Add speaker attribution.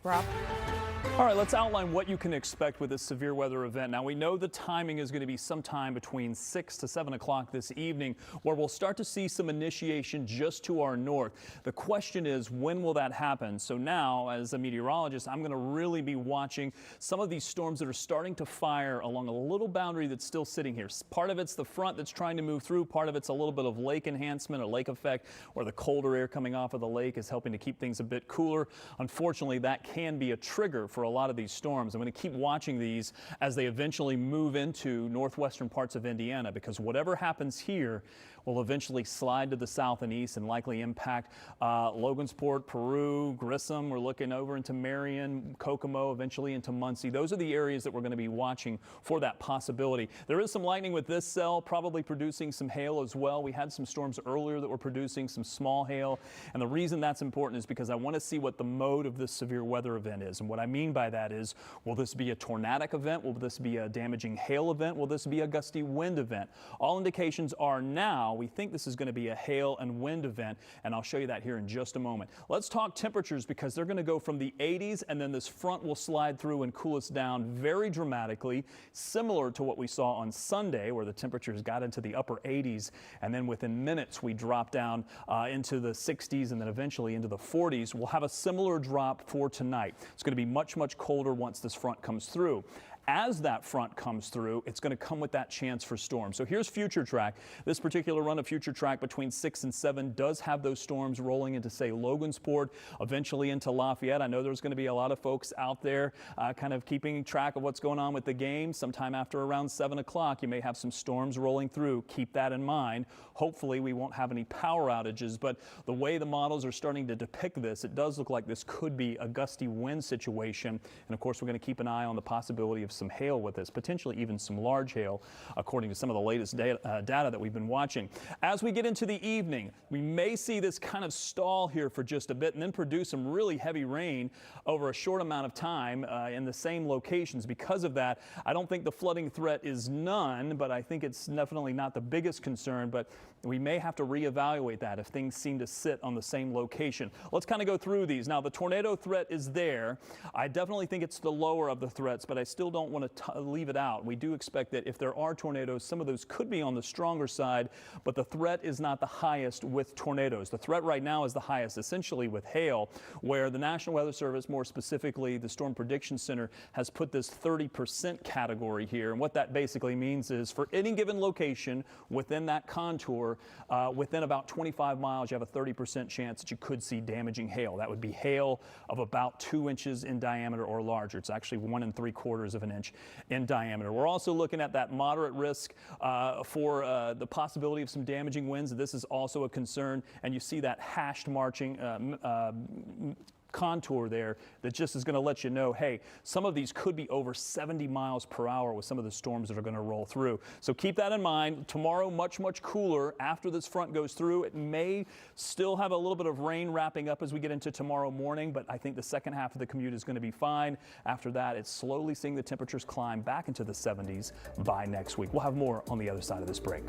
Speaker 1: Rob?
Speaker 2: All right, let's outline what you can expect with this severe weather event. Now, we know the timing is going to be sometime between 6 to 7 o'clock this evening, where we'll start to see some initiation just to our north. The question is, when will that happen? So now, as a meteorologist, I'm going to really be watching some of these storms that are starting to fire along a little boundary that's still sitting here. Part of it's the front that's trying to move through. Part of it's a little bit of lake enhancement or lake effect, where the colder air coming off of the lake is helping to keep things a bit cooler. Unfortunately, that can be a trigger for a lot of these storms. I'm going to keep watching these as they eventually move into northwestern parts of Indiana, because whatever happens here will eventually slide to the south and east and likely impact Logansport, Peru, Grissom. We're looking over into Marion, Kokomo, eventually into Muncie. Those are the areas that we're going to be watching for that possibility. There is some lightning with this cell, probably producing some hail as well. We had some storms earlier that were producing some small hail, and the reason that's important is because I want to see what the mode of this severe weather event is. And what I mean by that is, will this be a tornadic event? Will this be a damaging hail event? Will this be a gusty wind event? All indications are now we think this is going to be a hail and wind event, and I'll show you that here in just a moment. Let's talk temperatures, because they're going to go from the 80s, and then this front will slide through and cool us down very dramatically, similar to what we saw on Sunday, where the temperatures got into the upper 80s, and then within minutes we dropped down into the 60s and then eventually into the 40s. We'll have a similar drop for tonight. It's going to be much colder once this front comes through. As that front comes through, it's going to come with that chance for storms. So here's Future Track. This particular run of Future Track between 6 and 7 does have those storms rolling into, say, Logansport, eventually into Lafayette. I know there's going to be a lot of folks out there kind of keeping track of what's going on with the game. Sometime after around 7 o'clock, you may have some storms rolling through. Keep that in mind. Hopefully we won't have any power outages, but the way the models are starting to depict this, it does look like this could be a gusty wind situation. And of course, we're going to keep an eye on the possibility of some hail with this, potentially even some large hail, according to some of the latest data that we've been watching. As we get into the evening, we may see this kind of stall here for just a bit and then produce some really heavy rain over a short amount of time in the same locations. Because of that, I don't think the flooding threat is none, but I think it's definitely not the biggest concern, but we may have to reevaluate that if things seem to sit on the same location. Let's kind of go through these. Now, the tornado threat is there. I definitely think it's the lower of the threats, but I still don't want to leave it out. We do expect that if there are tornadoes, some of those could be on the stronger side, but the threat is not the highest with tornadoes. The threat right now is the highest essentially with hail, where the National Weather Service, more specifically the Storm Prediction Center, has put this 30% category here. And what that basically means is for any given location within that contour, within about 25 miles, you have a 30% chance that you could see damaging hail. That would be hail of about 2 inches in diameter or larger. It's actually 1 3/4 of an inch in diameter. We're also looking at that moderate risk for the possibility of some damaging winds. This is also a concern, and you see that hashed marching contour there that just is going to let you know, hey, some of these could be over 70 miles per hour with some of the storms that are going to roll through. So keep that in mind. Tomorrow, much cooler after this front goes through. It may still have a little bit of rain wrapping up as we get into tomorrow morning, but I think the second half of the commute is going to be fine. After that, it's slowly seeing the temperatures climb back into the 70s by next week. We'll have more on the other side of this break.